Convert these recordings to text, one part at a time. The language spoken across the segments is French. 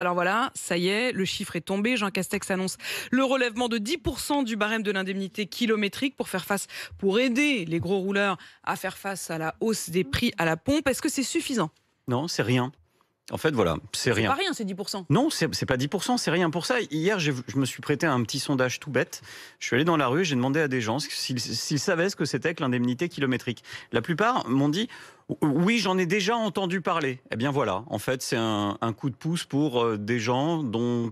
Alors voilà, ça y est, le chiffre est tombé. Jean Castex annonce le relèvement de 10% du barème de l'indemnité kilométrique pour aider les gros rouleurs à faire face à la hausse des prix à la pompe. Est-ce que c'est suffisant? Non, c'est rien. En fait, voilà, c'est C'est pas rien. rien, c'est 10%. Non, c'est pas 10%, c'est rien pour ça. Hier, je me suis prêté à un petit sondage tout bête. Je suis allé dans la rue, j'ai demandé à des gens s'ils savaient ce que c'était que l'indemnité kilométrique. La plupart m'ont dit oui, j'en ai déjà entendu parler. Eh bien voilà, en fait, c'est un coup de pouce pour des gens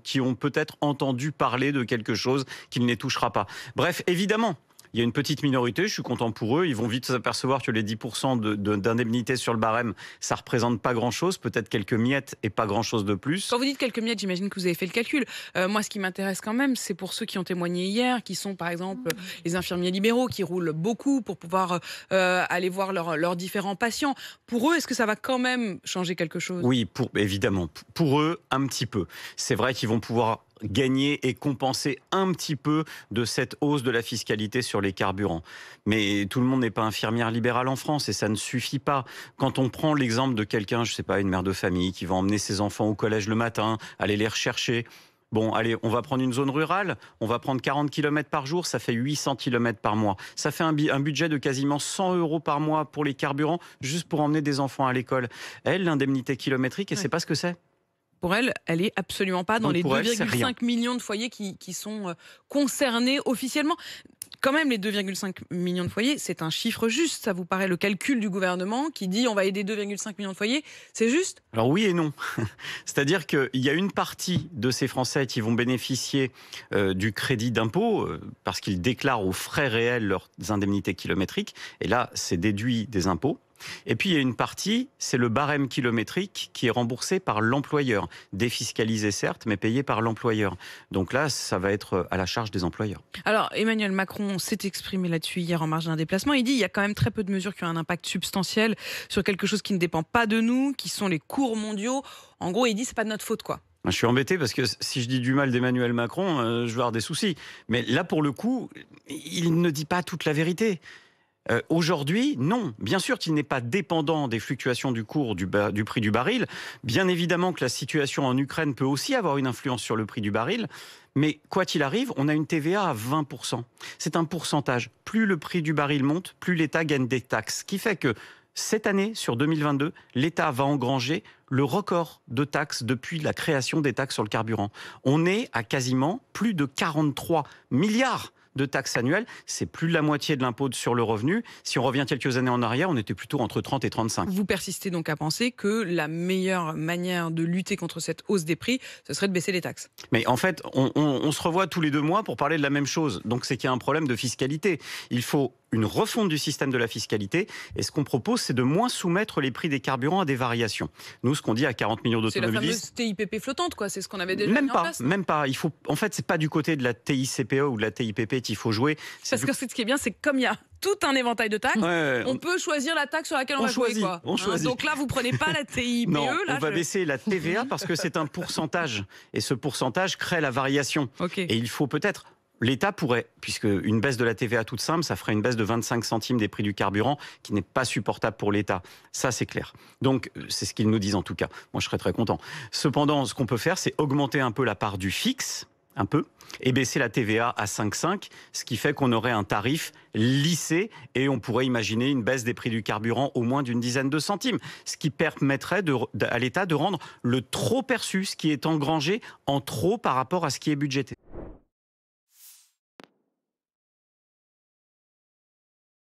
qui ont peut-être entendu parler de quelque chose qui ne les touchera pas. Bref, évidemment. Il y a une petite minorité, je suis content pour eux. Ils vont vite s'apercevoir que les 10% d'indemnité sur le barème, ça représente pas grand-chose, peut-être quelques miettes et pas grand-chose de plus. Quand vous dites quelques miettes, j'imagine que vous avez fait le calcul. Moi, ce qui m'intéresse quand même, c'est pour ceux qui ont témoigné hier, qui sont par exemple les infirmiers libéraux, qui roulent beaucoup pour pouvoir aller voir leurs différents patients. Pour eux, est-ce que ça va quand même changer quelque chose? Oui, évidemment. Pour eux, un petit peu. C'est vrai qu'ils vont pouvoir gagner et compenser un petit peu de cette hausse de la fiscalité sur les carburants. Mais tout le monde n'est pas infirmière libérale en France et ça ne suffit pas. Quand on prend l'exemple de quelqu'un, je sais pas, une mère de famille qui va emmener ses enfants au collège le matin, aller les rechercher. Bon, allez, on va prendre une zone rurale, on va prendre 40 km par jour, ça fait 800 km par mois. Ça fait un budget de quasiment 100 € par mois pour les carburants, juste pour emmener des enfants à l'école. Elle, l'indemnité kilométrique, elle ne sait pas ce que c'est. Pour elle, elle est absolument pas dans Donc les pour elle, c'est rien. 2,5 millions de foyers qui sont concernés officiellement. Quand même, les 2,5 millions de foyers, c'est un chiffre juste. Ça vous paraît le calcul du gouvernement qui dit on va aider 2,5 millions de foyers? C'est juste? Alors oui et non. C'est-à-dire qu'il y a une partie de ces Français qui vont bénéficier du crédit d'impôt parce qu'ils déclarent aux frais réels leurs indemnités kilométriques. Et là, c'est déduit des impôts. Et puis il y a une partie, c'est le barème kilométrique qui est remboursé par l'employeur. Défiscalisé certes, mais payé par l'employeur. Donc là, ça va être à la charge des employeurs. Alors, Emmanuel Macron s'est exprimé là-dessus hier en marge d'un déplacement. Il dit qu'il y a quand même très peu de mesures qui ont un impact substantiel sur quelque chose qui ne dépend pas de nous, qui sont les cours mondiaux. En gros, il dit c'est pas de notre faute, quoi. Je suis embêté parce que si je dis du mal d'Emmanuel Macron, je vais avoir des soucis. Mais là, pour le coup, il ne dit pas toute la vérité. Aujourd'hui, non. Bien sûr qu'il n'est pas dépendant des fluctuations du cours du prix du baril. Bien évidemment que la situation en Ukraine peut aussi avoir une influence sur le prix du baril. Mais quoi qu'il arrive, on a une TVA à 20%. C'est un pourcentage. Plus le prix du baril monte, plus l'État gagne des taxes. Ce qui fait que cette année, sur 2022, l'État va engranger le record de taxes depuis la création des taxes sur le carburant. On est à quasiment plus de 43 milliards de taxes annuelles, c'est plus de la moitié de l'impôt sur le revenu. Si on revient quelques années en arrière, on était plutôt entre 30 et 35. Vous persistez donc à penser que la meilleure manière de lutter contre cette hausse des prix, ce serait de baisser les taxes. Mais en fait, on se revoit tous les 2 mois pour parler de la même chose. Donc c'est qu'il y a un problème de fiscalité. Il faut une refonte du système de la fiscalité. Et ce qu'on propose, c'est de moins soumettre les prix des carburants à des variations. Nous, ce qu'on dit à 40 millions d'automobilistes... C'est la fameuse TIPP flottante, quoi. C'est ce qu'on avait déjà mis en place. Même pas. En fait, c'est pas du côté de la TICPE ou de la TIPP qu'il faut jouer. Parce que ce qui est bien, c'est que comme il y a tout un éventail de taxes, on peut choisir la taxe sur laquelle on va jouer. Quoi. On choisit. Donc là, vous prenez pas la TIPE. Non, là, on va baisser la TVA parce que c'est un pourcentage. Et ce pourcentage crée la variation. Okay. Et il faut peut-être... L'État pourrait, puisque une baisse de la TVA toute simple, ça ferait une baisse de 25 centimes des prix du carburant, qui n'est pas supportable pour l'État. Ça, c'est clair. Donc, c'est ce qu'ils nous disent en tout cas. Moi, je serais très content. Cependant, ce qu'on peut faire, c'est augmenter un peu la part du fixe, un peu, et baisser la TVA à 5,5, ce qui fait qu'on aurait un tarif lissé et on pourrait imaginer une baisse des prix du carburant au moins d'une dizaine de centimes, ce qui permettrait à l'État de rendre le trop perçu, ce qui est engrangé en trop par rapport à ce qui est budgété.